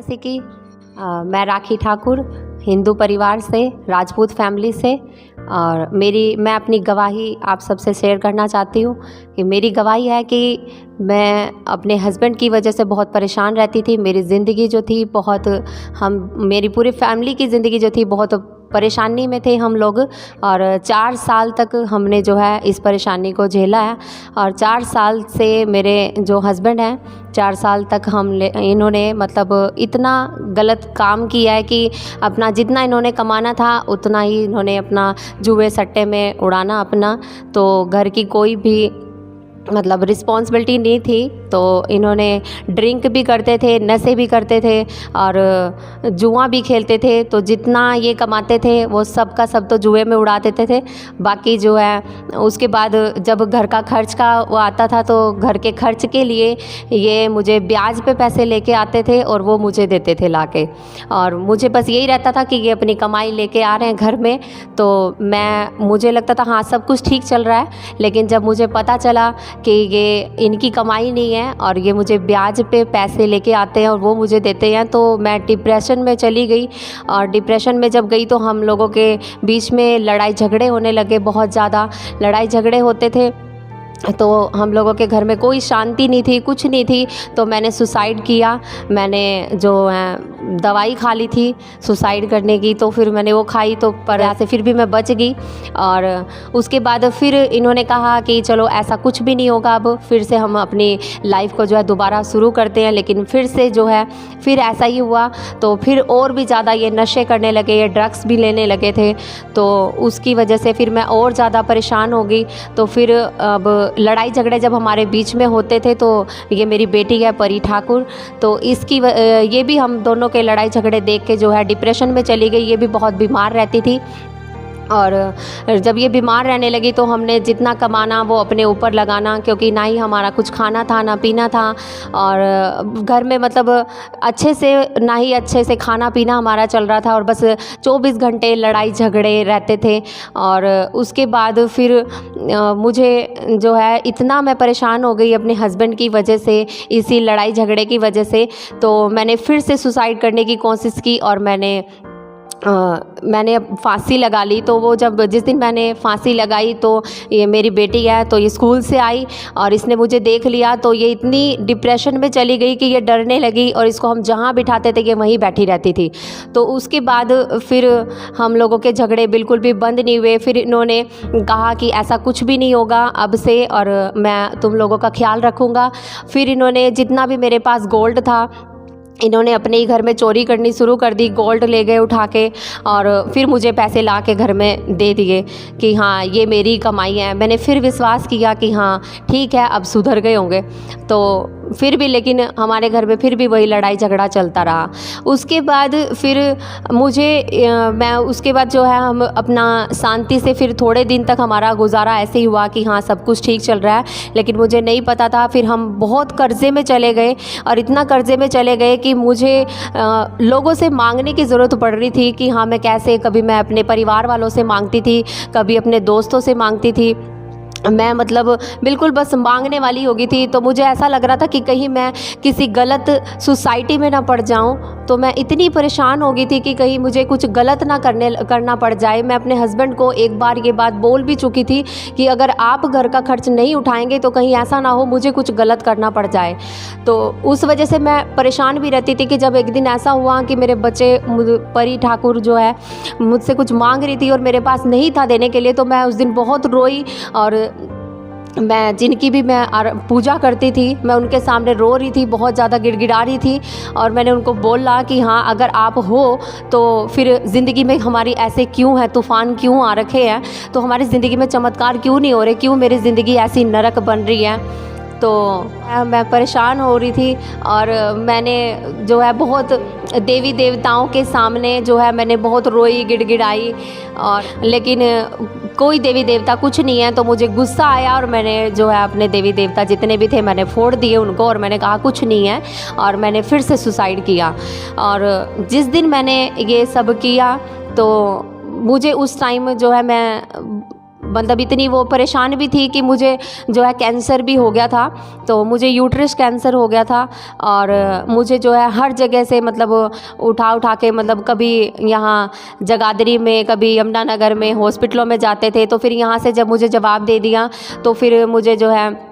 मसीह की। मैं राखी ठाकुर, हिंदू परिवार से, राजपूत फैमिली से, और मैं अपनी गवाही आप सबसे शेयर करना चाहती हूँ कि मेरी गवाही है कि मैं अपने हस्बैंड की वजह से बहुत परेशान रहती थी। मेरी ज़िंदगी जो थी मेरी पूरी फैमिली की ज़िंदगी जो थी बहुत परेशानी में थे हम लोग, और 4 साल तक हमने जो है इस परेशानी को झेला है। और 4 साल से मेरे जो हस्बैंड हैं, 4 साल तक इन्होंने मतलब इतना गलत काम किया है कि अपना जितना इन्होंने कमाना था उतना ही इन्होंने अपना जुए सट्टे में उड़ाना अपना। तो घर की कोई भी मतलब रिस्पॉन्सिबिलिटी नहीं थी, तो इन्होंने ड्रिंक भी करते थे, नशे भी करते थे और जुआ भी खेलते थे। तो जितना ये कमाते थे वो सब का सब तो जुए में उड़ा देते थे। बाकी जो है उसके बाद जब घर का खर्च का वो आता था तो घर के खर्च के लिए ये मुझे ब्याज पे पैसे लेके आते थे और वो मुझे देते थे लाके। और मुझे बस यही रहता था कि ये अपनी कमाई लेके आ रहे हैं घर में, तो मुझे लगता था हाँ सब कुछ ठीक चल रहा है। लेकिन जब मुझे पता चला कि ये इनकी कमाई नहीं है और ये मुझे ब्याज पे पैसे लेके आते हैं और वो मुझे देते हैं, तो मैं डिप्रेशन में चली गई। और डिप्रेशन में जब गई तो हम लोगों के बीच में लड़ाई झगड़े होने लगे, बहुत ज़्यादा लड़ाई झगड़े होते थे। तो हम लोगों के घर में कोई शांति नहीं थी, कुछ नहीं थी। तो मैंने सुसाइड किया। मैंने जो है दवाई खा ली थी सुसाइड करने की, तो फिर मैंने वो खाई, तो पर ऐसे फिर भी मैं बच गई। और उसके बाद फिर इन्होंने कहा कि चलो ऐसा कुछ भी नहीं होगा, अब फिर से हम अपनी लाइफ को जो है दोबारा शुरू करते हैं। लेकिन फिर से जो है फिर ऐसा ही हुआ। तो फिर और भी ज़्यादा ये नशे करने लगे, ये ड्रग्स भी लेने लगे थे। तो उसकी वजह से फिर मैं और ज़्यादा परेशान हो गई। तो फिर अब लड़ाई झगड़े जब हमारे बीच में होते थे, तो ये मेरी बेटी है परी ठाकुर, तो ये भी हम दोनों के लड़ाई झगड़े देख के जो है डिप्रेशन में चली गई। ये भी बहुत बीमार रहती थी। और जब ये बीमार रहने लगी तो हमने जितना कमाना वो अपने ऊपर लगाना, क्योंकि ना ही हमारा कुछ खाना था ना पीना था। और घर में मतलब अच्छे से खाना पीना हमारा चल रहा था, और बस 24 घंटे लड़ाई झगड़े रहते थे। और उसके बाद फिर मुझे जो है इतना मैं परेशान हो गई अपने हस्बैंड की वजह से, इसी लड़ाई झगड़े की वजह से। तो मैंने फिर से सुसाइड करने की कोशिश की और मैंने फांसी लगा ली। तो वो जिस दिन मैंने फांसी लगाई तो ये मेरी बेटी है, तो ये स्कूल से आई और इसने मुझे देख लिया। तो ये इतनी डिप्रेशन में चली गई कि ये डरने लगी, और इसको हम जहाँ बिठाते थे ये वहीं बैठी रहती थी। तो उसके बाद फिर हम लोगों के झगड़े बिल्कुल भी बंद नहीं हुए। फिर इन्होंने कहा कि ऐसा कुछ भी नहीं होगा अब से, और मैं तुम लोगों का ख्याल रखूँगा। फिर इन्होंने जितना भी मेरे पास गोल्ड था इन्होंने अपने ही घर में चोरी करनी शुरू कर दी। गोल्ड ले गए उठा के, और फिर मुझे पैसे ला के घर में दे दिए कि हाँ ये मेरी कमाई है। मैंने फिर विश्वास किया कि हाँ ठीक है अब सुधर गए होंगे। तो फिर भी लेकिन हमारे घर में फिर भी वही लड़ाई झगड़ा चलता रहा। उसके बाद फिर उसके बाद जो है हम अपना शांति से फिर थोड़े दिन तक हमारा गुजारा ऐसे ही हुआ कि हाँ सब कुछ ठीक चल रहा है। लेकिन मुझे नहीं पता था, फिर हम बहुत कर्जे में चले गए, और इतना कर्जे में चले गए कि मुझे लोगों से मांगने की ज़रूरत पड़ रही थी कि हाँ मैं कैसे, कभी मैं अपने परिवार वालों से मांगती थी, कभी अपने दोस्तों से मांगती थी। मैं मतलब बिल्कुल बस मांगने वाली हो गई थी। तो मुझे ऐसा लग रहा था कि कहीं मैं किसी गलत सोसाइटी में ना पड़ जाऊं। तो मैं इतनी परेशान हो गई थी कि कहीं मुझे कुछ गलत ना करना पड़ जाए। मैं अपने हस्बैंड को एक बार ये बात बोल भी चुकी थी कि अगर आप घर का खर्च नहीं उठाएंगे तो कहीं ऐसा ना हो मुझे कुछ गलत करना पड़ जाए। तो उस वजह से मैं परेशान भी रहती थी कि जब एक दिन ऐसा हुआ कि मेरे बच्चे परी ठाकुर जो है मुझसे कुछ मांग रही थी और मेरे पास नहीं था देने के लिए, तो मैं उस दिन बहुत रोई। और मैं जिनकी भी मैं पूजा करती थी मैं उनके सामने रो रही थी, बहुत ज़्यादा गिड़गिड़ा रही थी। और मैंने उनको बोला कि हाँ अगर आप हो तो फिर ज़िंदगी में हमारी ऐसे क्यों है, तूफ़ान क्यों आ रखे हैं, तो हमारी ज़िंदगी में चमत्कार क्यों नहीं हो रहे, क्यों मेरी ज़िंदगी ऐसी नरक बन रही है। तो मैं परेशान हो रही थी, और मैंने जो है बहुत देवी देवताओं के सामने जो है मैंने बहुत रोई गिड़गिड़ाई, और लेकिन कोई देवी देवता कुछ नहीं है। तो मुझे गुस्सा आया और मैंने जो है अपने देवी देवता जितने भी थे मैंने फोड़ दिए उनको, और मैंने कहा कुछ नहीं है, और मैंने फिर से सुसाइड किया। और जिस दिन मैंने ये सब किया तो मुझे उस टाइम जो है मैं मतलब इतनी वो परेशान भी थी कि मुझे जो है कैंसर भी हो गया था, तो मुझे यूट्रस कैंसर हो गया था। और मुझे जो है हर जगह से मतलब उठा उठा के, मतलब कभी यहाँ जगाधरी में, कभी यमुनानगर में हॉस्पिटलों में जाते थे। तो फिर यहाँ से जब मुझे जवाब दे दिया तो फिर मुझे जो है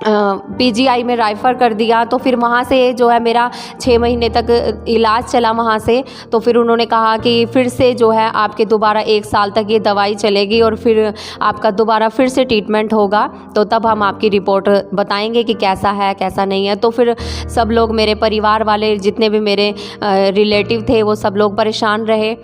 पीजीआई में रेफ़र कर दिया। तो फिर वहाँ से जो है मेरा 6 महीने तक इलाज चला वहाँ से। तो फिर उन्होंने कहा कि फिर से जो है आपके दोबारा 1 साल तक ये दवाई चलेगी और फिर आपका दोबारा फिर से ट्रीटमेंट होगा, तो तब हम आपकी रिपोर्ट बताएंगे कि कैसा है कैसा नहीं है। तो फिर सब लोग, मेरे परिवार वाले जितने भी मेरे रिलेटिव थे, वो सब लोग परेशान रहे।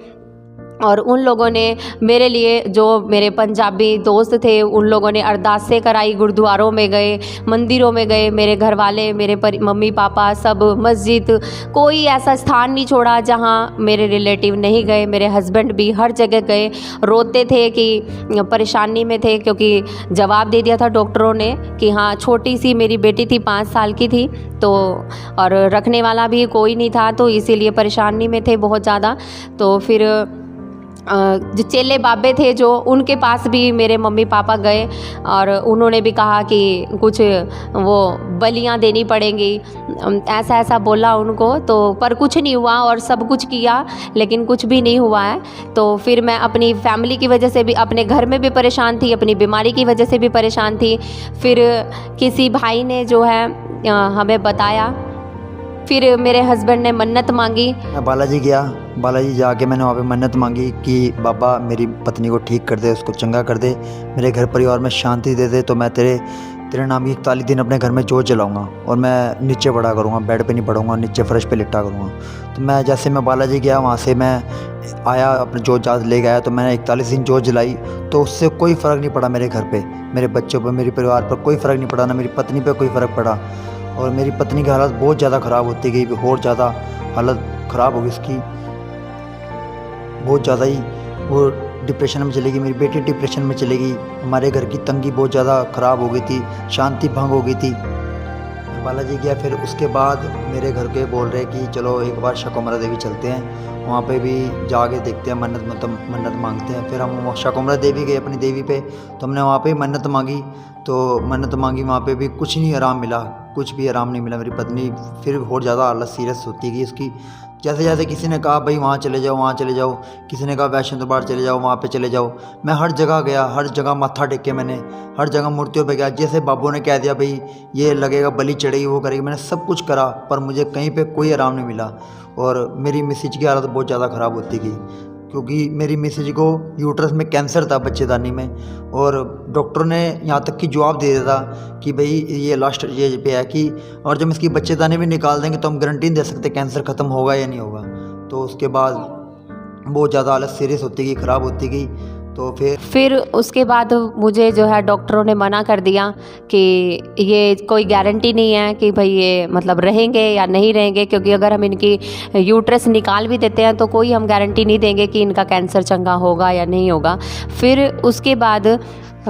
और उन लोगों ने मेरे लिए, जो मेरे पंजाबी दोस्त थे, उन लोगों ने अरदासें कराई, गुरुद्वारों में गए, मंदिरों में गए। मेरे घर वाले, मेरे मम्मी पापा सब, मस्जिद, कोई ऐसा स्थान नहीं छोड़ा जहाँ मेरे रिलेटिव नहीं गए। मेरे हस्बैंड भी हर जगह गए, रोते थे कि परेशानी में थे, क्योंकि जवाब दे दिया था डॉक्टरों ने कि हाँ, छोटी सी मेरी बेटी थी, 5 साल की थी, तो और रखने वाला भी कोई नहीं था, तो इसीलिए परेशानी में थे बहुत ज़्यादा। तो फिर जो चेले बाबे थे, जो उनके पास भी मेरे मम्मी पापा गए और उन्होंने भी कहा कि कुछ वो बलियां देनी पड़ेंगी, ऐसा ऐसा बोला उनको। तो पर कुछ नहीं हुआ और सब कुछ किया लेकिन कुछ भी नहीं हुआ है। तो फिर मैं अपनी फैमिली की वजह से भी, अपने घर में भी परेशान थी, अपनी बीमारी की वजह से भी परेशान थी। फिर किसी भाई ने जो है हमें बताया, फिर मेरे हस्बैंड ने मन्नत मांगी। मैं बालाजी गया, बालाजी जाके मैंने वहाँ पे मन्नत मांगी कि बाबा मेरी पत्नी को ठीक कर दे, उसको चंगा कर दे, मेरे घर परिवार में शांति दे दे, तो मैं तेरे नाम की 41 दिन अपने घर में जोत जलाऊंगा और मैं नीचे पड़ा करूँगा, बेड पे नहीं पड़ूंगा, नीचे फर्श पे लिटा करूँगा। तो मैं जैसे मैं बालाजी गया, वहाँ से मैं आया, अपने जोत जात ले गया, तो मैंने 41 दिन जोत जलाई। तो उससे कोई फ़र्क नहीं पड़ा मेरे घर पर, मेरे बच्चों पर, मेरे परिवार पर कोई फ़र्क नहीं पड़ा, ना मेरी पत्नी पर कोई फ़र्क पड़ा। और मेरी पत्नी की हालत बहुत ज़्यादा ख़राब होती गई, और ज़्यादा हालत ख़राब हो गई उसकी, बहुत ज़्यादा ही वो डिप्रेशन में चली गई, मेरी बेटी डिप्रेशन में चली गई, हमारे घर की तंगी बहुत ज़्यादा ख़राब हो गई थी, शांति भंग हो गई थी। बालाजी गया, फिर उसके बाद मेरे घर के बोल रहे कि चलो एक बार शाकोमरा देवी चलते हैं, वहाँ पे भी जाके देखते हैं, मन्नत मांगते हैं। फिर हम शाकोमरा देवी गए अपनी देवी पे, तो हमने वहाँ पे मन्नत मांगी। तो मन्नत मांगी, वहाँ पे भी कुछ नहीं आराम मिला, कुछ भी आराम नहीं मिला। मेरी पत्नी फिर और ज़्यादा हालत सीरियस होती गई उसकी। जैसे जैसे किसी ने कहा भाई वहाँ चले जाओ, वहाँ चले जाओ, किसी ने कहा वैष्णो दरबार चले जाओ, वहाँ पे चले जाओ, मैं हर जगह गया, हर जगह माथा टेक के, मैंने हर जगह मूर्तियों पे गया। जैसे बाबू ने कह दिया भाई ये लगेगा, बलि चढ़ेगी, वो करेगी, मैंने सब कुछ करा, पर मुझे कहीं पे कोई आराम नहीं मिला। और मेरी मिसेज की हालत बहुत ज़्यादा ख़राब होती गई, क्योंकि मेरी मिसेज को यूट्रस में कैंसर था, बच्चेदानी में, और डॉक्टर ने यहाँ तक कि जवाब दे दिया था कि भाई ये लास्ट स्टेज पे है कि, और जब इसकी बच्चेदानी भी निकाल देंगे तो हम गारंटी नहीं दे सकते कैंसर ख़त्म होगा या नहीं होगा। तो उसके बाद बहुत ज़्यादा हालत सीरियस होती गई, ख़राब होती गई। तो फिर उसके बाद मुझे जो है डॉक्टरों ने मना कर दिया कि ये कोई गारंटी नहीं है कि भाई ये मतलब रहेंगे या नहीं रहेंगे, क्योंकि अगर हम इनकी यूट्रस निकाल भी देते हैं तो कोई हम गारंटी नहीं देंगे कि इनका कैंसर चंगा होगा या नहीं होगा। फिर उसके बाद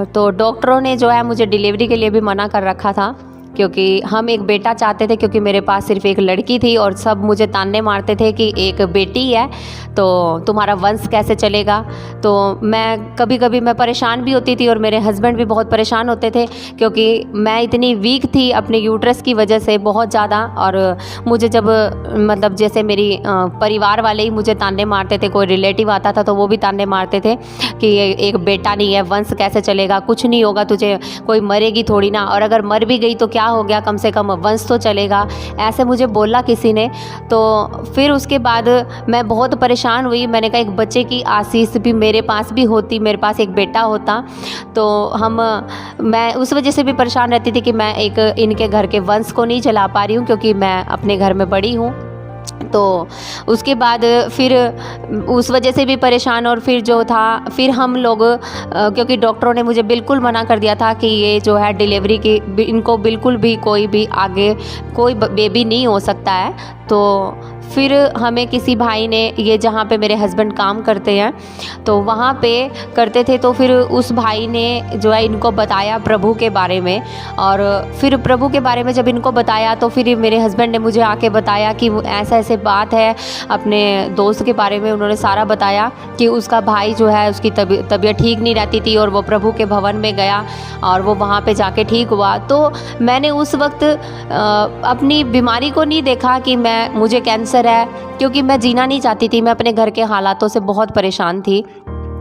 तो डॉक्टरों ने जो है मुझे डिलीवरी के लिए भी मना कर रखा था, क्योंकि हम एक बेटा चाहते थे, क्योंकि मेरे पास सिर्फ एक लड़की थी और सब मुझे ताने मारते थे कि एक बेटी है तो तुम्हारा वंश कैसे चलेगा। तो मैं कभी कभी मैं परेशान भी होती थी और मेरे हस्बैंड भी बहुत परेशान होते थे, क्योंकि मैं इतनी वीक थी अपने यूट्रस की वजह से बहुत ज़्यादा। और मुझे जब मतलब जैसे मेरी परिवार वाले ही मुझे ताने मारते थे, कोई रिलेटिव आता था तो वो भी ताने मारते थे कि ये एक बेटा नहीं है, वंश कैसे चलेगा, कुछ नहीं होगा तुझे, कोई मरेगी थोड़ी ना, और अगर मर भी गई तो क्या हो गया, कम से कम वंश तो चलेगा, ऐसे मुझे बोला किसी ने। तो फिर उसके बाद मैं बहुत परेशान हुई। मैंने कहा एक बच्चे की आशीष भी मेरे पास भी होती, मेरे पास एक बेटा होता तो मैं उस वजह से भी परेशान रहती थी कि मैं एक इनके घर के वंश को नहीं चला पा रही हूँ, क्योंकि मैं अपने घर में बड़ी हूँ। तो उसके बाद फिर उस वजह से भी परेशान, और फिर जो था फिर हम लोग क्योंकि डॉक्टरों ने मुझे बिल्कुल मना कर दिया था कि ये जो है डिलीवरी की इनको बिल्कुल भी कोई भी आगे कोई बेबी नहीं हो सकता है। तो फिर हमें किसी भाई ने, ये जहाँ पे मेरे हस्बैंड काम करते हैं तो वहाँ पे करते थे, तो फिर उस भाई ने जो है इनको बताया प्रभु के बारे में। और फिर प्रभु के बारे में जब इनको बताया तो फिर मेरे हस्बैंड ने मुझे आके बताया कि वो ऐसा ऐसे बात है, अपने दोस्त के बारे में उन्होंने सारा बताया कि उसका भाई जो है उसकी तबीयत ठीक नहीं रहती थी और वो प्रभु के भवन में गया और वो वहाँ पे जाके ठीक हुआ। तो मैंने उस वक्त अपनी बीमारी को नहीं देखा कि मुझे कैंसर है, क्योंकि मैं जीना नहीं चाहती थी। मैं अपने घर के हालातों से बहुत परेशान थी,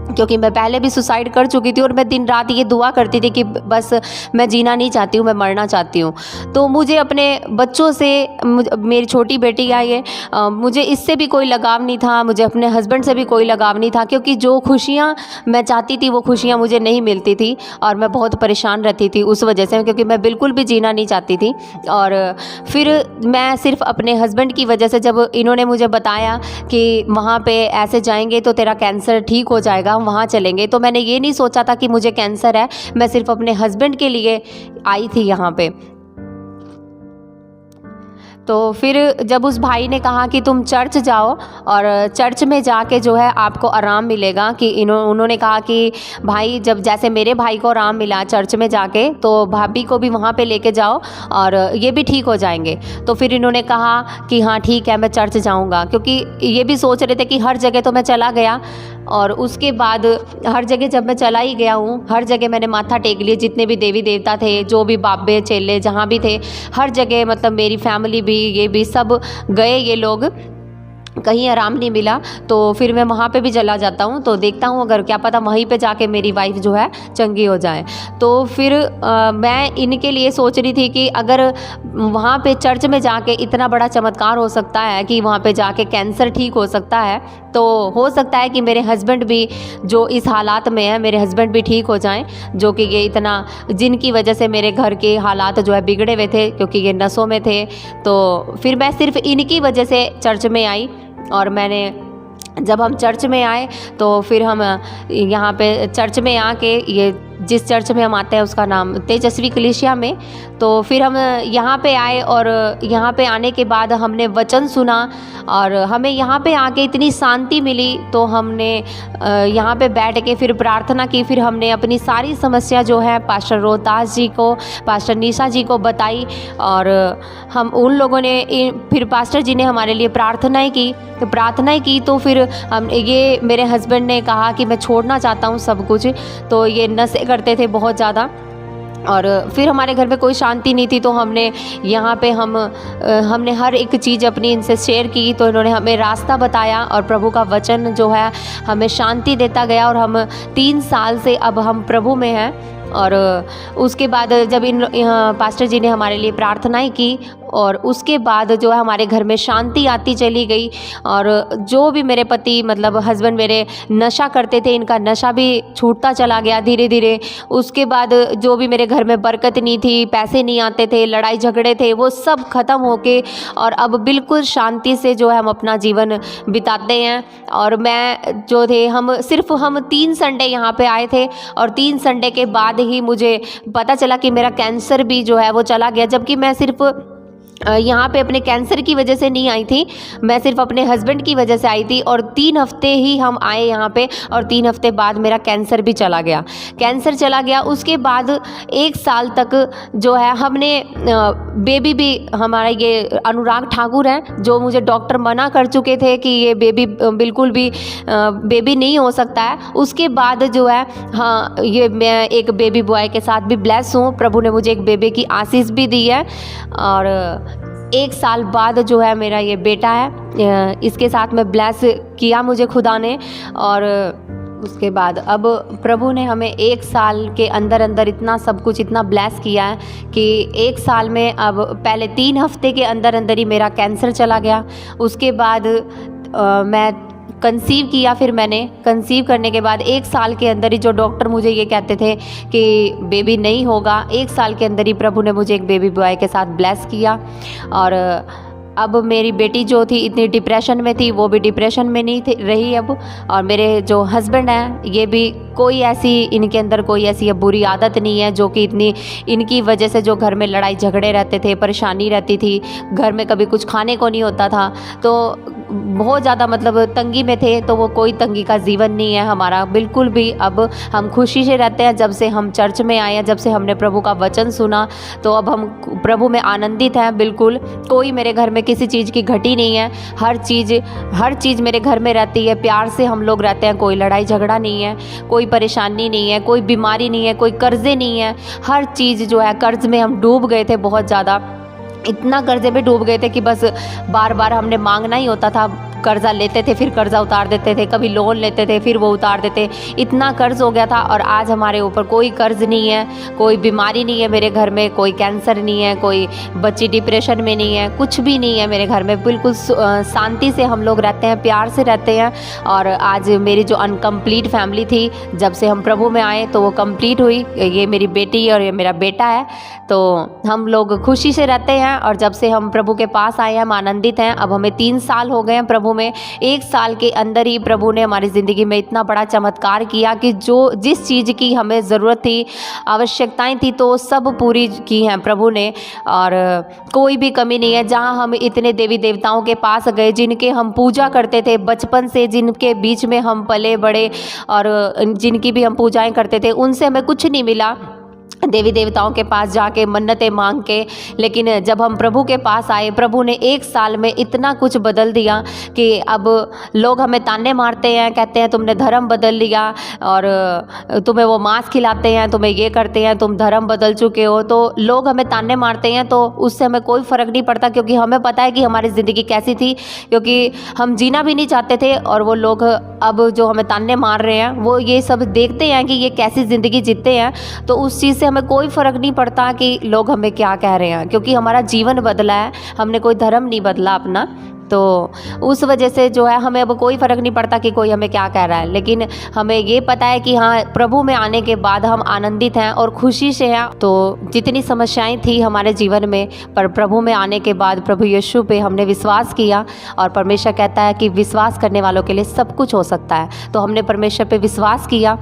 क्योंकि मैं पहले भी सुसाइड कर चुकी थी और मैं दिन रात ये दुआ करती थी कि बस मैं जीना नहीं चाहती हूँ, मैं मरना चाहती हूँ। तो मुझे अपने बच्चों से, मेरी छोटी बेटी है ये, मुझे इससे भी कोई लगाव नहीं था, मुझे अपने हस्बैंड से भी कोई लगाव नहीं था, क्योंकि जो खुशियाँ मैं चाहती थी वो खुशियाँ मुझे नहीं मिलती थी और मैं बहुत परेशान रहती थी उस वजह से, क्योंकि मैं बिल्कुल भी जीना नहीं चाहती थी। और फिर मैं सिर्फ अपने हस्बैंड की वजह से, जब इन्होंने मुझे बताया कि वहाँ पे ऐसे जाएंगे तो तेरा कैंसर ठीक हो जाएगा, हम वहाँ चलेंगे, तो मैंने ये नहीं सोचा था कि मुझे कैंसर है। मैं सिर्फ अपने हस्बैंड के लिए आई थी यहाँ पे। तो फिर जब उस भाई ने कहा कि तुम चर्च जाओ और चर्च में जाके जो है आपको आराम मिलेगा, कि उन्होंने कहा कि भाई, जब जैसे मेरे भाई को आराम मिला चर्च में जाके, तो भाभी को भी वहाँ पे लेके जाओ और ये भी ठीक हो जाएंगे। तो फिर इन्होंने कहा कि हाँ ठीक है, मैं चर्च जाऊँगा, क्योंकि ये भी सोच रहे थे कि हर जगह तो मैं चला गया और उसके बाद हर जगह जब मैं चला ही गया हूँ, हर जगह मैंने माथा टेक लिए, जितने भी देवी देवता थे, जो भी बाबे चेले जहाँ भी थे, हर जगह, मतलब मेरी फैमिली भी, ये भी सब गए, ये लोग, कहीं आराम नहीं मिला। तो फिर मैं वहाँ पे भी चला जाता हूँ, तो देखता हूँ अगर क्या पता वहीं पे जाके मेरी वाइफ जो है चंगी हो जाए। तो फिर मैं इनके लिए सोच रही थी कि अगर वहाँ पे चर्च में जाके इतना बड़ा चमत्कार हो सकता है कि वहाँ पे जाके कैंसर ठीक हो सकता है, तो हो सकता है कि मेरे हस्बैंड भी जो इस हालात में है, मेरे हस्बैंड भी ठीक हो जाएं, जो कि ये इतना, जिनकी वजह से मेरे घर के हालात जो है बिगड़े हुए थे, क्योंकि ये नशों में थे। तो फिर मैं सिर्फ इनकी वजह से चर्च में आई। और जब हम चर्च में आए तो फिर हम यहाँ पे चर्च में आके, ये जिस चर्च में हम आते हैं उसका नाम तेजस्वी कलीसिया में, तो फिर हम यहाँ पे आए और यहाँ पे आने के बाद हमने वचन सुना और हमें यहाँ पे आके इतनी शांति मिली। तो हमने यहाँ पे बैठ के फिर प्रार्थना की, फिर हमने अपनी सारी समस्या जो है पास्टर रोहतास जी को, पास्टर निशा जी को बताई और हम उन लोगों ने, फिर पास्टर जी ने हमारे लिए प्रार्थनाएं की। तो फिर हम, ये मेरे हस्बैंड ने कहा कि मैं छोड़ना चाहता हूँ सब कुछ, तो ये नशे करते थे बहुत ज़्यादा और फिर हमारे घर में कोई शांति नहीं थी। तो हमने यहाँ पे हमने हर एक चीज़ अपनी इनसे शेयर की, तो इन्होंने हमें रास्ता बताया और प्रभु का वचन जो है हमें शांति देता गया और हम 3 साल से अब हम प्रभु में हैं। और उसके बाद जब पास्टर जी ने हमारे लिए प्रार्थनाएं की और उसके बाद जो है हमारे घर में शांति आती चली गई। और जो भी मेरे पति, मतलब हस्बैंड मेरे नशा करते थे, इनका नशा भी छूटता चला गया धीरे धीरे। उसके बाद जो भी मेरे घर में बरकत नहीं थी, पैसे नहीं आते थे, लड़ाई झगड़े थे, वो सब ख़त्म होके और अब बिल्कुल शांति से जो है हम अपना जीवन बिताते हैं। और मैं जो थे, हम 3 संडे यहाँ पे आए थे और 3 संडे के बाद ही मुझे पता चला कि मेरा कैंसर भी जो है वो चला गया। जबकि मैं सिर्फ यहाँ पे अपने कैंसर की वजह से नहीं आई थी, मैं सिर्फ अपने हस्बैंड की वजह से आई थी। और 3 हफ्ते ही हम आए यहाँ पे और 3 हफ्ते बाद मेरा कैंसर भी चला गया। उसके बाद 1 साल तक जो है हमने बेबी भी, हमारा ये अनुराग ठाकुर हैं जो मुझे डॉक्टर मना कर चुके थे कि ये बेबी बिल्कुल भी बेबी नहीं हो सकता है। उसके बाद जो है, हाँ, ये मैं एक बेबी बॉय के साथ भी ब्लेस हूँ, प्रभु ने मुझे एक बेबी की आशीष भी दी है। और 1 साल बाद जो है मेरा ये बेटा है, इसके साथ में ब्लेस किया मुझे खुदा ने। और उसके बाद अब प्रभु ने हमें 1 साल के अंदर इतना सब कुछ, इतना ब्लेस किया है कि 1 साल में, अब पहले 3 हफ्ते के अंदर ही मेरा कैंसर चला गया। उसके बाद मैं कंसीव किया, फिर मैंने कंसीव करने के बाद 1 साल के अंदर ही, जो डॉक्टर मुझे ये कहते थे कि बेबी नहीं होगा, 1 साल के अंदर ही प्रभु ने मुझे एक बेबी बॉय के साथ ब्लेस किया। और अब मेरी बेटी जो थी इतनी डिप्रेशन में थी, वो भी डिप्रेशन में नहीं थी रही अब। और मेरे जो हस्बैंड हैं, ये भी कोई ऐसी इनके अंदर कोई ऐसी अब बुरी आदत नहीं है जो कि इतनी इनकी वजह से जो घर में लड़ाई झगड़े रहते थे, परेशानी रहती थी, घर में कभी कुछ खाने को नहीं होता था, तो बहुत ज़्यादा मतलब तंगी में थे, तो वो कोई तंगी का जीवन नहीं है हमारा बिल्कुल भी। अब हम खुशी से रहते हैं। जब से हम चर्च में आए हैं, जब से हमने प्रभु का वचन सुना, तो अब हम प्रभु में आनंदित हैं बिल्कुल। कोई मेरे घर में किसी चीज़ की घटी नहीं है। हर चीज़ मेरे घर में रहती है, प्यार से हम लोग रहते हैं। कोई लड़ाई झगड़ा नहीं है, कोई परेशानी नहीं है, कोई बीमारी नहीं है, कोई कर्जे नहीं है। हर चीज़ जो है, कर्ज में हम डूब गए थे बहुत ज़्यादा, इतना कर्जे में डूब गए थे कि बस बार बार हमने मांगना ही होता था। कर्जा लेते थे, फिर कर्जा उतार देते थे, कभी लोन लेते थे, फिर वो उतार देते, इतना कर्ज हो गया था। और आज हमारे ऊपर कोई कर्ज नहीं है, कोई बीमारी नहीं है मेरे घर में, कोई कैंसर नहीं है, कोई बच्ची डिप्रेशन में नहीं है, कुछ भी नहीं है मेरे घर में। बिल्कुल शांति से हम लोग रहते हैं, प्यार से रहते हैं। और आज मेरी जो अनकम्प्लीट फैमिली थी, जब से हम प्रभु में आए तो वो कंप्लीट हुई। ये मेरी बेटी और ये मेरा बेटा है, तो हम लोग खुशी से रहते हैं। और जब से हम प्रभु के पास आए हैं, हम आनंदित हैं। अब हमें 3 साल हो गए हैं प्रभु में। 1 साल के अंदर ही प्रभु ने हमारी ज़िंदगी में इतना बड़ा चमत्कार किया कि जिस चीज़ की हमें ज़रूरत थी, आवश्यकताएं थी, तो सब पूरी की हैं प्रभु ने। और कोई भी कमी नहीं है। जहां हम इतने देवी देवताओं के पास गए, जिनके हम पूजा करते थे बचपन से, जिनके बीच में हम पले बड़े और जिनकी भी हम पूजाएं करते थे, उनसे हमें कुछ नहीं मिला देवी देवताओं के पास जाके मन्नतें मांग के। लेकिन जब हम प्रभु के पास आए, प्रभु ने 1 साल में इतना कुछ बदल दिया कि अब लोग हमें ताने मारते हैं, कहते हैं तुमने धर्म बदल लिया, और तुम्हें वो मांस खिलाते हैं, तुम्हें ये करते हैं, तुम धर्म बदल चुके हो। तो लोग हमें ताने मारते हैं, तो उससे हमें कोई फ़र्क नहीं पड़ता, क्योंकि हमें पता है कि हमारी ज़िंदगी कैसी थी, क्योंकि हम जीना भी नहीं चाहते थे। और वो लोग अब जो हमें ताने मार रहे हैं, वो ये सब देखते हैं कि ये कैसी ज़िंदगी जीते हैं, तो उस चीज़ से हमें कोई फ़र्क नहीं पड़ता कि लोग हमें क्या कह रहे हैं, क्योंकि हमारा जीवन बदला है, हमने कोई धर्म नहीं बदला अपना। तो उस वजह से जो है, हमें अब कोई फ़र्क नहीं पड़ता कि कोई हमें क्या कह रहा है। लेकिन हमें ये पता है कि हाँ, प्रभु में आने के बाद हम आनंदित हैं और खुशी से हैं। तो जितनी समस्याएं थी हमारे जीवन में, पर प्रभु में आने के बाद प्रभु यीशु पे हमने विश्वास किया, और परमेश्वर कहता है कि विश्वास करने वालों के लिए सब कुछ हो सकता है। तो हमने परमेश्वर पे विश्वास किया,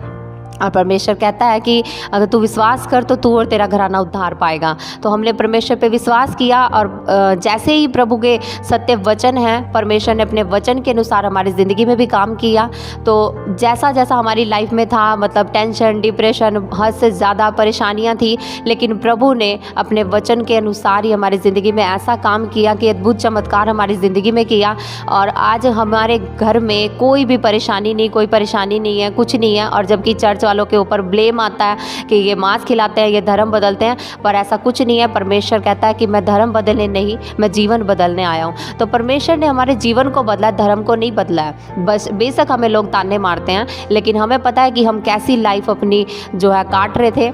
और परमेश्वर कहता है कि अगर तू विश्वास कर तो तू और तेरा घराना उद्धार पाएगा। तो हमने परमेश्वर पे विश्वास किया, और जैसे ही प्रभु के सत्य वचन हैं, परमेश्वर ने अपने वचन के अनुसार हमारी ज़िंदगी में भी काम किया। तो जैसा जैसा हमारी लाइफ में था, मतलब टेंशन, डिप्रेशन, हद से ज़्यादा परेशानियां थी, लेकिन प्रभु ने अपने वचन के अनुसार ही हमारी ज़िंदगी में ऐसा काम किया कि अद्भुत चमत्कार हमारी ज़िंदगी में किया। और आज हमारे घर में कोई भी परेशानी नहीं, कोई परेशानी नहीं है, कुछ नहीं है। और जबकि चर्च वालों के ऊपर ब्लेम आता है कि ये मांस खिलाते हैं, ये धर्म बदलते हैं, पर ऐसा कुछ नहीं है। परमेश्वर कहता है कि मैं धर्म बदलने नहीं, मैं जीवन बदलने आया हूँ। तो परमेश्वर ने हमारे जीवन को बदला है, धर्म को नहीं बदला है। बस बेशक हमें लोग ताने मारते हैं, लेकिन हमें पता है कि हम कैसी लाइफ अपनी जो है काट रहे थे।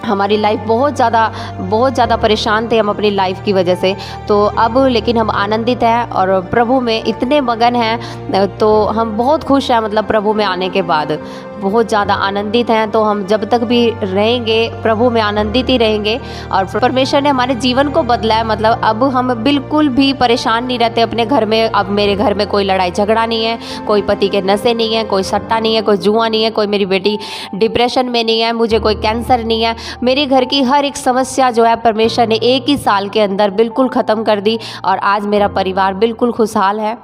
हमारी लाइफ बहुत ज़्यादा परेशान थे हम अपनी लाइफ की वजह से। तो अब लेकिन हम आनंदित हैं और प्रभु में इतने मगन हैं, तो हम बहुत खुश हैं। मतलब प्रभु में आने के बाद बहुत ज़्यादा आनंदित हैं। तो हम जब तक भी रहेंगे प्रभु में आनंदित ही रहेंगे। और परमेश्वर ने हमारे जीवन को बदला है। मतलब अब हम बिल्कुल भी परेशान नहीं रहते अपने घर में। अब मेरे घर में कोई लड़ाई झगड़ा नहीं है, कोई पति के नशे नहीं है, कोई सट्टा नहीं है, कोई जुआ नहीं है, कोई मेरी बेटी डिप्रेशन में नहीं है, मुझे कोई कैंसर नहीं है। मेरे घर की हर एक समस्या जो है परमेश्वर ने 1 ही साल के अंदर बिल्कुल ख़त्म कर दी। और आज मेरा परिवार बिल्कुल खुशहाल है,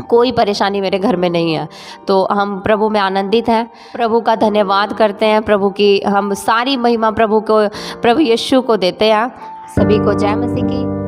कोई परेशानी मेरे घर में नहीं है। तो हम प्रभु में आनंदित हैं, प्रभु का धन्यवाद करते हैं, प्रभु की हम सारी महिमा प्रभु यीशु को देते हैं। सभी को जय मसीह की।